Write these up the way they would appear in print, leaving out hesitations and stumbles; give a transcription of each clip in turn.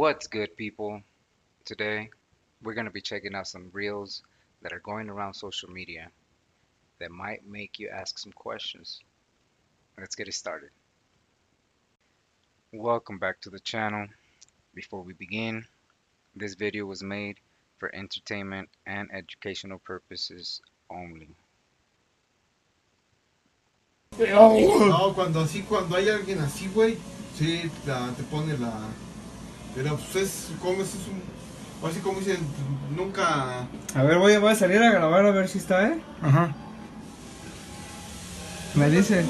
What's good, people? Today, we're going to be checking out some reels that are going around social media that might make you ask some questions. Let's get it started. Welcome back to the channel. Before we begin, this video was made for entertainment and educational purposes only. No, cuando hay alguien así, güey, sí, te pone la. Pero pues es un. O así como dicen, nunca. A ver, voy a salir a grabar a ver si está, ¿eh? Ajá. Me dice.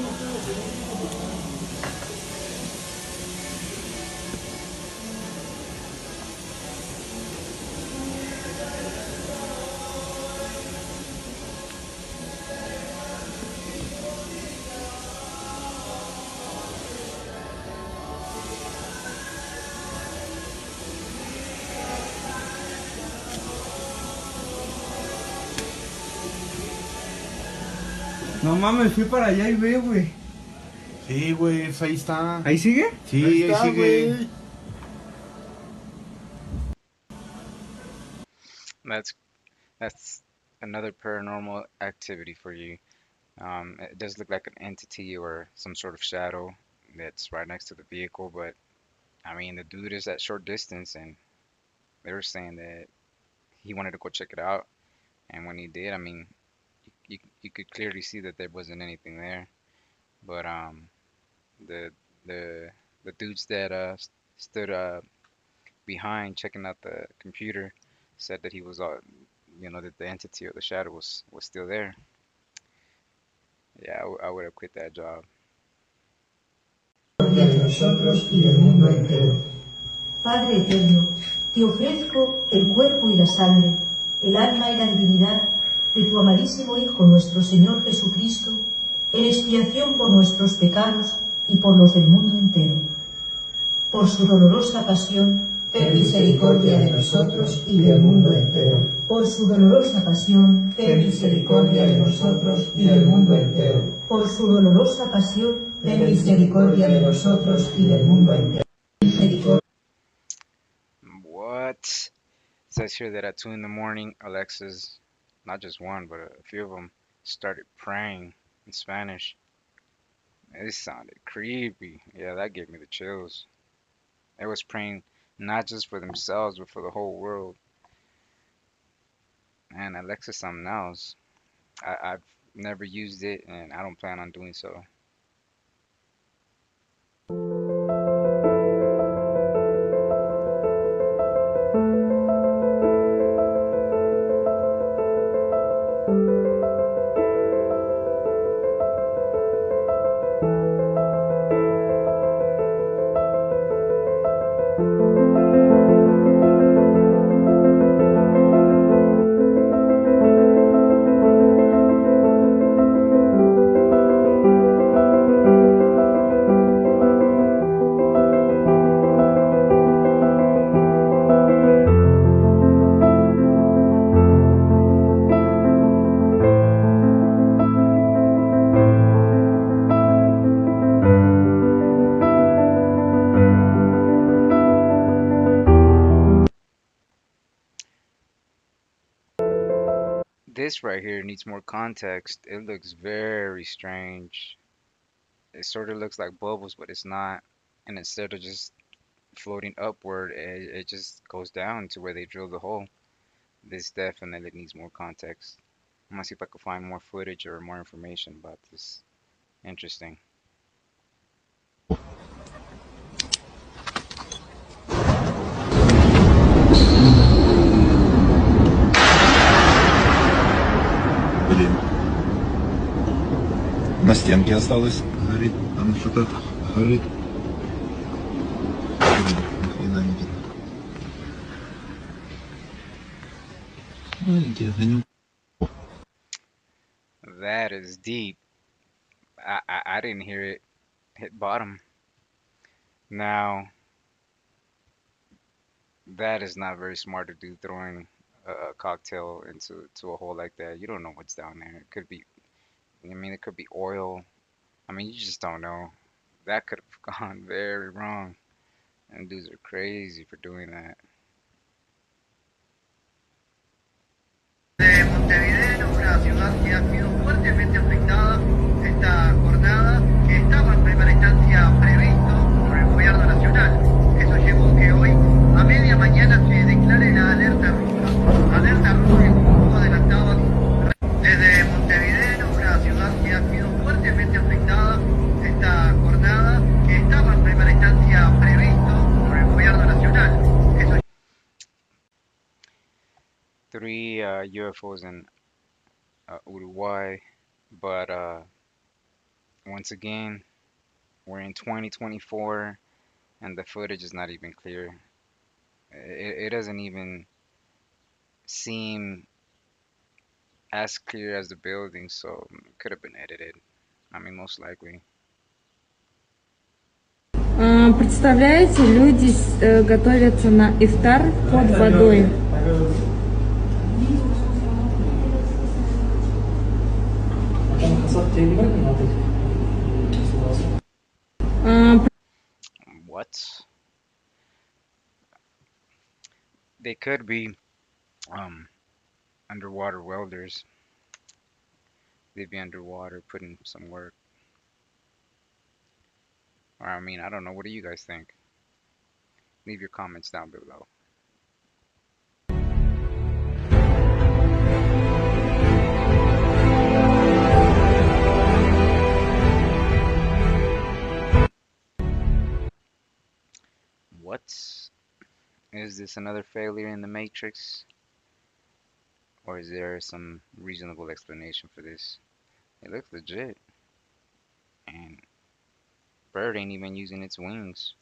No mames, fui para allá y ve, güey. Sí, güey, pues ahí está. ¿Ahí sigue? Sí, ahí sigue. Güey. That's another paranormal activity for you. It does look like an entity or some sort of shadow that's right next to the vehicle, but I mean, the dude is at short distance, and they were saying that he wanted to go check it out. And when he did, I mean, you could clearly see that there wasn't anything there. But the the the dudes that stood behind checking out the computer said that he was that the entity or the shadow was still there. Yeah, I would have quit that job. De nosotros y del mundo entero. Padre eterno, te ofrezco el cuerpo y la sangre, el alma y la divinidad de tu amadísimo Hijo nuestro Señor Jesucristo, en expiación por nuestros pecados y por los del mundo entero. Por su dolorosa pasión, ten misericordia de nosotros y del mundo entero. Por su dolorosa pasión, ten misericordia de nosotros y del mundo entero. Por su dolorosa pasión, ten misericordia de nosotros y del mundo entero. What? It says here that at 2 in the morning, Alexa's, not just one, but a few of them, started praying in Spanish. It sounded creepy. Yeah, that gave me the chills. They was praying not just for themselves, but for the whole world. And Alexa's something else. I've never used it, and I don't plan on doing so. This right here needs more context. It looks very strange. It sort of looks like bubbles, but it's not. And instead of just floating upward, it just goes down to where they drilled the hole. This definitely needs more context. I'm gonna see if I can find more footage or more information about this. Interesting. Блин. На стенке осталось. Горит. Там что-то горит. Блин, ни хрена не видно. Маленький огонек. That is deep. I didn't hear it hit bottom. Now, that is not very smart to do, throwing a cocktail into a hole like that. You don't know what's down there. It could be, I mean, it could be oil. I mean, you just don't know. That could have gone very wrong. And dudes are crazy for doing that. De Montevideo, una ciudad que ha sido fuertemente afectada esta jornada, que estaba en primera instancia previsto por el gobierno nacional. Eso llevó que hoy a media mañana se declare la alerta roja. Alerta roja que, como tú adelantabas, desde Montevideo, una ciudad que ha sido fuertemente afectada esta jornada, que estaba en primera instancia previsto por el gobierno nacional. Eso 3 UFOs in Uruguay, but once again, we're in 2024 and the footage is not even clear. It doesn't even seem as clear as the building, so it could have been edited. I mean, most likely. Представляете, люди готовятся на ифтар под водой. What? They could be um, underwater welders. They'd be underwater putting some work. Or I mean, I don't know. What do you guys think? Leave your comments down below. What? Is this another failure in the Matrix? Or is there some reasonable explanation for this? It looks legit. And bird ain't even using its wings.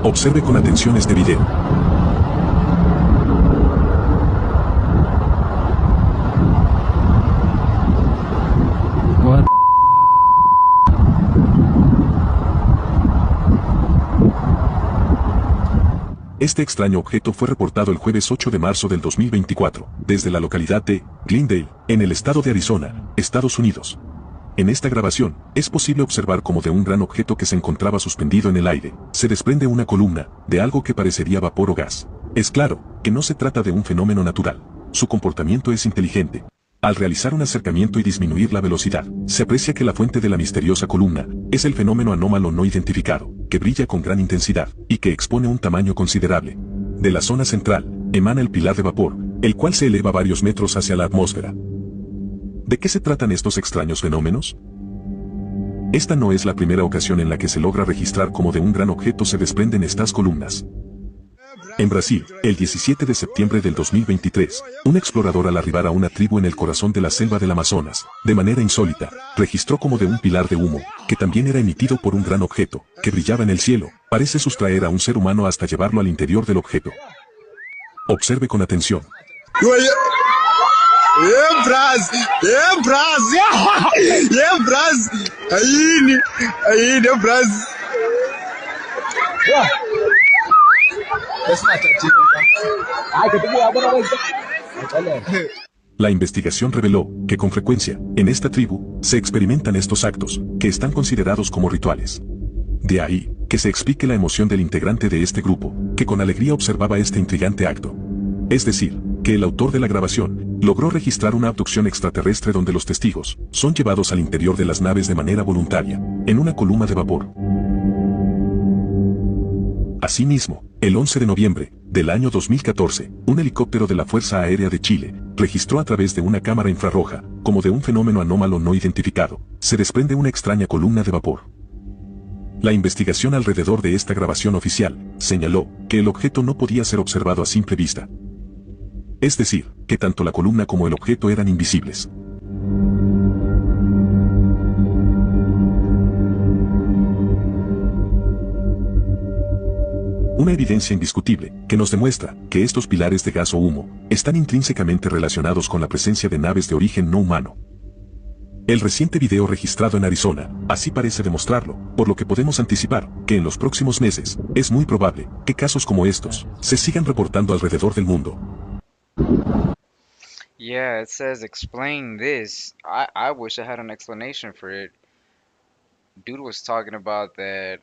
Observe con atención este video. Este extraño objeto fue reportado el jueves 8 de marzo del 2024, desde la localidad de Glendale, en el estado de Arizona, Estados Unidos. En esta grabación, es posible observar cómo de un gran objeto que se encontraba suspendido en el aire, se desprende una columna, de algo que parecería vapor o gas. Es claro, que no se trata de un fenómeno natural. Su comportamiento es inteligente. Al realizar un acercamiento y disminuir la velocidad, se aprecia que la fuente de la misteriosa columna, es el fenómeno anómalo no identificado, que brilla con gran intensidad, y que expone un tamaño considerable. De la zona central, emana el pilar de vapor, el cual se eleva varios metros hacia la atmósfera. ¿De qué se tratan estos extraños fenómenos? Esta no es la primera ocasión en la que se logra registrar cómo de un gran objeto se desprenden estas columnas. En Brasil, el 17 de septiembre del 2023, un explorador al arribar a una tribu en el corazón de la selva del Amazonas, de manera insólita, registró como de un pilar de humo, que también era emitido por un gran objeto, que brillaba en el cielo, parece sustraer a un ser humano hasta llevarlo al interior del objeto. Observe con atención. La investigación reveló que con frecuencia, en esta tribu, se experimentan estos actos, que están considerados como rituales. De ahí, que se explique la emoción del integrante de este grupo, que con alegría observaba este intrigante acto. Es decir, que el autor de la grabación, logró registrar una abducción extraterrestre donde los testigos, son llevados al interior de las naves de manera voluntaria, en una columna de vapor. Asimismo, el 11 de noviembre del año 2014, un helicóptero de la Fuerza Aérea de Chile registró a través de una cámara infrarroja, como de un fenómeno anómalo no identificado, se desprende una extraña columna de vapor. La investigación alrededor de esta grabación oficial señaló que el objeto no podía ser observado a simple vista. Es decir, que tanto la columna como el objeto eran invisibles. Una evidencia indiscutible, que nos demuestra que estos pilares de gas o humo, están intrínsecamente relacionados con la presencia de naves de origen no humano. El reciente video registrado en Arizona, así parece demostrarlo, por lo que podemos anticipar, que en los próximos meses, es muy probable, que casos como estos, se sigan reportando alrededor del mundo. Yeah, it says explain this. I wish I had an explanation for it. dude was talking about that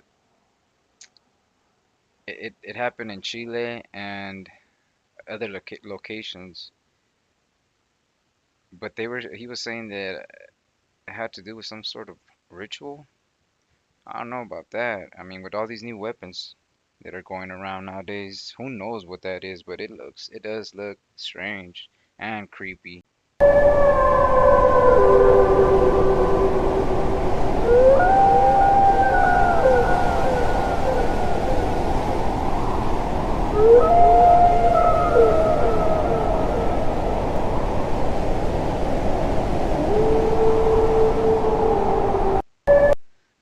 it happened in Chile and other locations, but he was saying that it had to do with some sort of ritual. I don't know about that. I mean, with all these new weapons that are going around nowadays, who knows what that is, but it does look strange and creepy.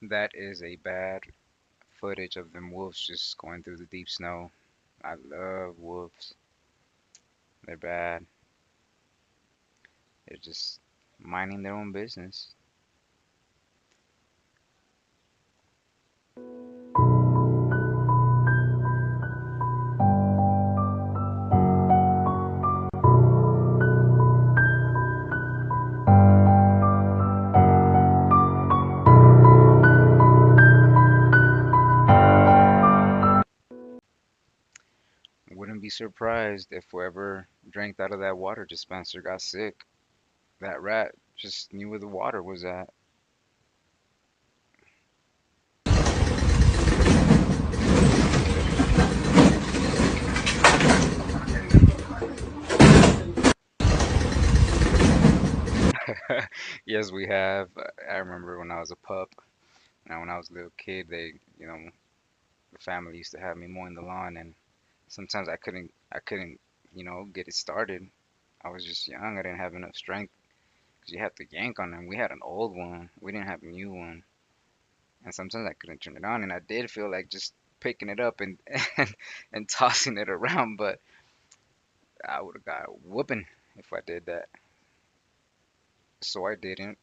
That is a bad footage of them wolves just going through the deep snow. I love wolves. They're bad. They're just minding their own business. Wouldn't be surprised if whoever drank out of that water dispenser got sick. That rat just knew where the water was at. Yes, we have. I remember when I was a pup. Now, when I was a little kid, the family used to have me mowing the lawn, and sometimes I couldn't, get it started. I was just young. I didn't have enough strength because you had to yank on them. We had an old one. We didn't have a new one, and sometimes I couldn't turn it on, and I did feel like just picking it up and and tossing it around, but I would have got a whooping if I did that. So I didn't.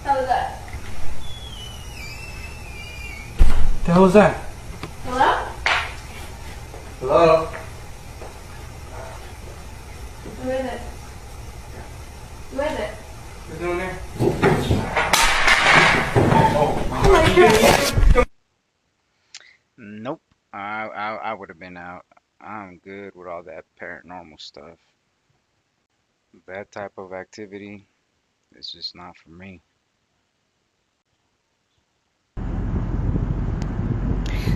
How was that? The hell was that? Hello? Hello? Who is it? Who is it? Who's doing there? Nope. I would have been out. I'm good with all that paranormal stuff. That type of activity is just not for me.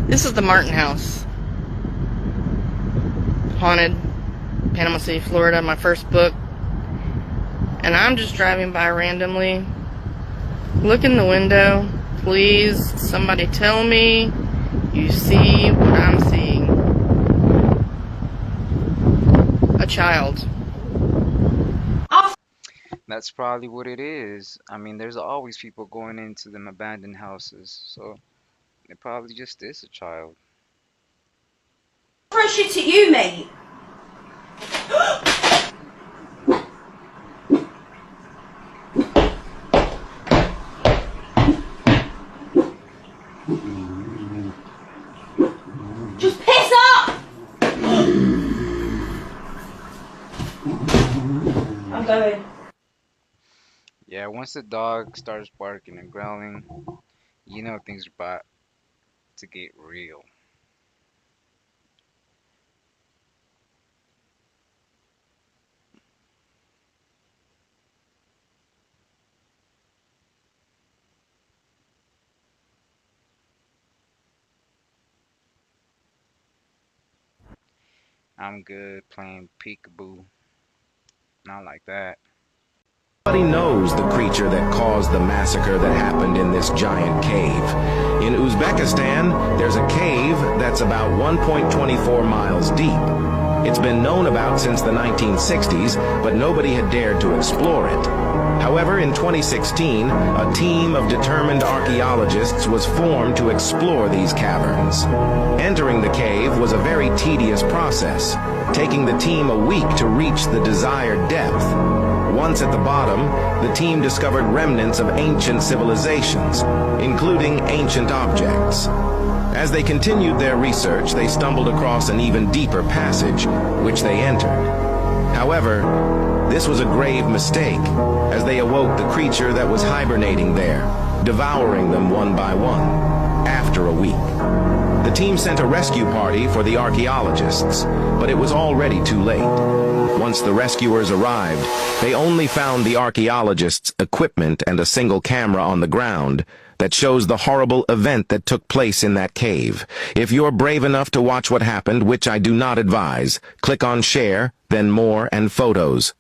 This is the Martin House. Haunted, Panama City, Florida, my first book. And I'm just driving by randomly. Look in the window. Please, somebody tell me you see what I'm seeing. A child. That's probably what it is. I mean, there's always people going into them abandoned houses, so it probably just is a child. Throw shit at you, mate. Just piss up! I'm going. Yeah, once the dog starts barking and growling, you know things are about to get real. I'm good playing peekaboo. Not like that. Nobody knows the creature that caused the massacre that happened in this giant cave. In Uzbekistan, there's a cave that's about 1.24 miles deep. It's been known about since the 1960s, but nobody had dared to explore it. However, in 2016, a team of determined archaeologists was formed to explore these caverns. Entering the cave was a very tedious process, taking the team a week to reach the desired depth. Once at the bottom, the team discovered remnants of ancient civilizations, including ancient objects. As they continued their research, they stumbled across an even deeper passage, which they entered. However, this was a grave mistake, as they awoke the creature that was hibernating there, devouring them one by one, after a week. The team sent a rescue party for the archaeologists, but it was already too late. Once the rescuers arrived, they only found the archaeologists' equipment and a single camera on the ground that shows the horrible event that took place in that cave. If you're brave enough to watch what happened, which I do not advise, click on share, then more and photos.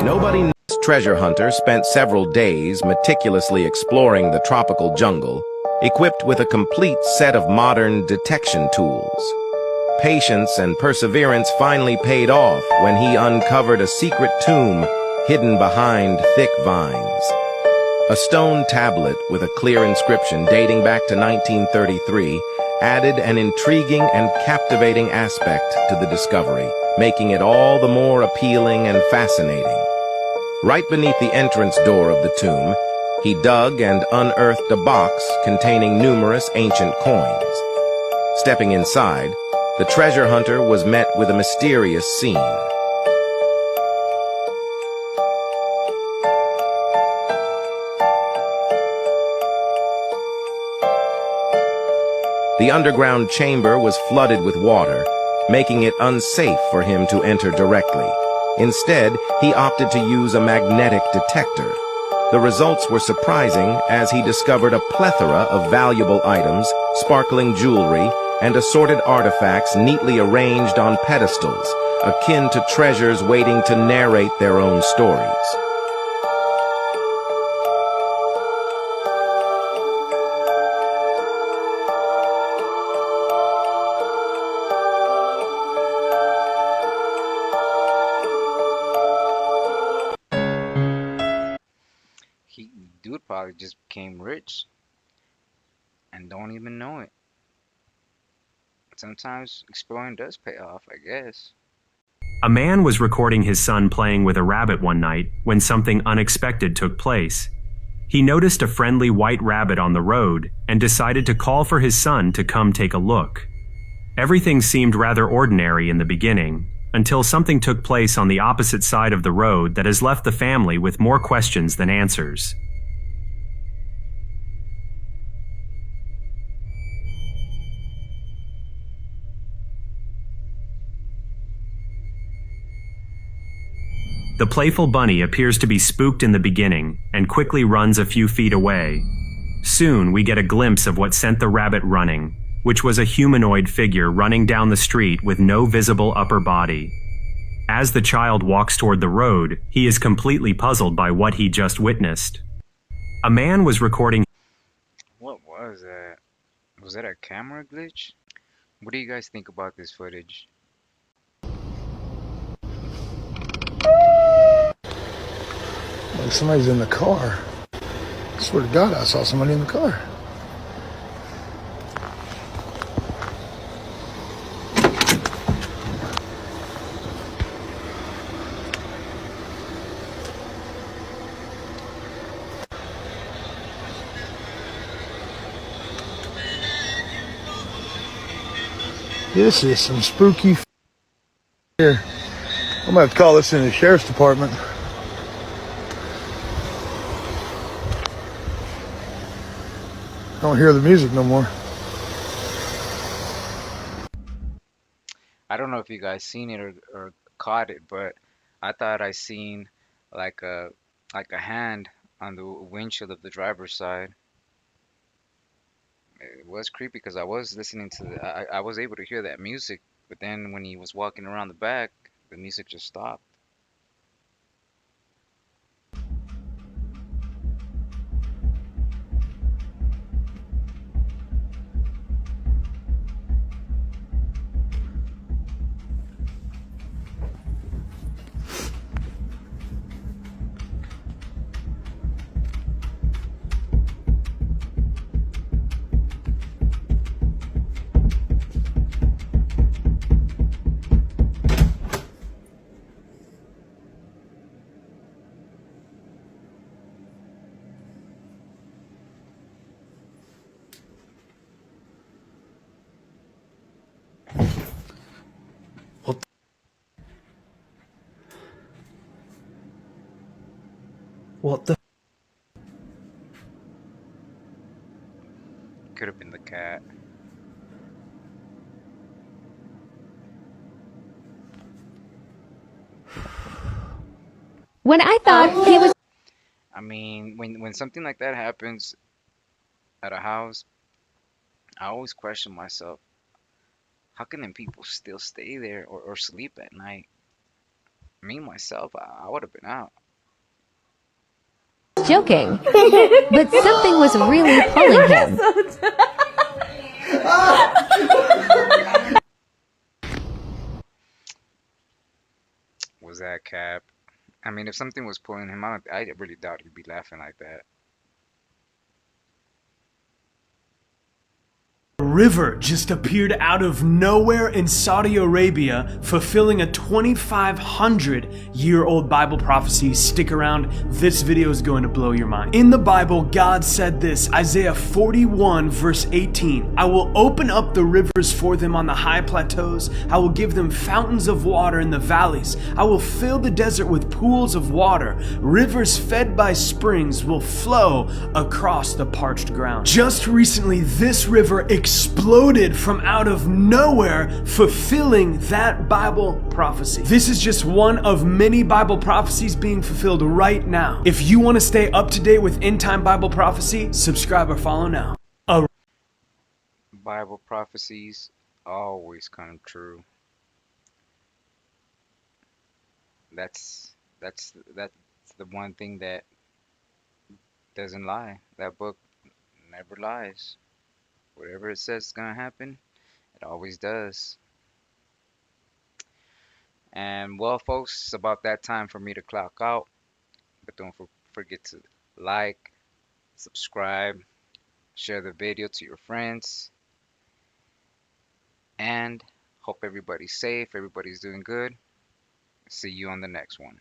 Nobody knows. Treasure hunter spent several days meticulously exploring the tropical jungle, equipped with a complete set of modern detection tools. Patience and perseverance finally paid off when he uncovered a secret tomb hidden behind thick vines. A stone tablet with a clear inscription dating back to 1933 added an intriguing and captivating aspect to the discovery, making it all the more appealing and fascinating. Right beneath the entrance door of the tomb, he dug and unearthed a box containing numerous ancient coins. Stepping inside, the treasure hunter was met with a mysterious scene. The underground chamber was flooded with water, making it unsafe for him to enter directly. Instead, he opted to use a magnetic detector. The results were surprising as he discovered a plethora of valuable items, sparkling jewelry, and assorted artifacts neatly arranged on pedestals, akin to treasures waiting to narrate their own stories. Dude probably just became rich and don't even know it. Sometimes exploring does pay off, I guess. A man was recording his son playing with a rabbit one night when something unexpected took place. He noticed a friendly white rabbit on the road and decided to call for his son to come take a look. Everything seemed rather ordinary in the beginning, until something took place on the opposite side of the road that has left the family with more questions than answers. The playful bunny appears to be spooked in the beginning and quickly runs a few feet away. Soon we get a glimpse of what sent the rabbit running, which was a humanoid figure running down the street with no visible upper body. As the child walks toward the road, he is completely puzzled by what he just witnessed. A man was recording. What was that? Was that a camera glitch? What do you guys think about this footage? Like somebody's in the car. I swear to God, I saw somebody in the car. This is some spooky here. I'm gonna have to call this in the sheriff's department. I don't hear the music no more. I don't know if you guys seen it or caught it, but I thought I seen like a hand on the windshield of the driver's side. It was creepy because I was listening to I was able to hear that music, but then when he was walking around the back, the music just stopped. What the? Could have been the cat. When I thought he was I mean, when something like that happens at a house, I always question myself, how can them people still stay there or sleep at night? Me myself, I would have been out. joking, but something was really pulling him. Was that cap? I mean, if something was pulling him out, I really doubt he'd be laughing like that. A river just appeared out of nowhere in Saudi Arabia, fulfilling a 2,500-year-old Bible prophecy. Stick around, this video is going to blow your mind. In the Bible, God said this, Isaiah 41 verse 18, I will open up the rivers for them on the high plateaus. I will give them fountains of water in the valleys. I will fill the desert with pools of water. Rivers fed by springs will flow across the parched ground. Just recently, this river exploded from out of nowhere, fulfilling that Bible prophecy. This is just one of many Bible prophecies being fulfilled right now. If you want to stay up to date with end-time Bible prophecy, subscribe or follow now. Bible prophecies always come true. That's the one thing that doesn't lie. That book never lies. Whatever it says is gonna happen, it always does. And well, folks, it's about that time for me to clock out. But don't forget to like, subscribe, share the video to your friends, and hope everybody's safe, everybody's doing good. See you on the next one.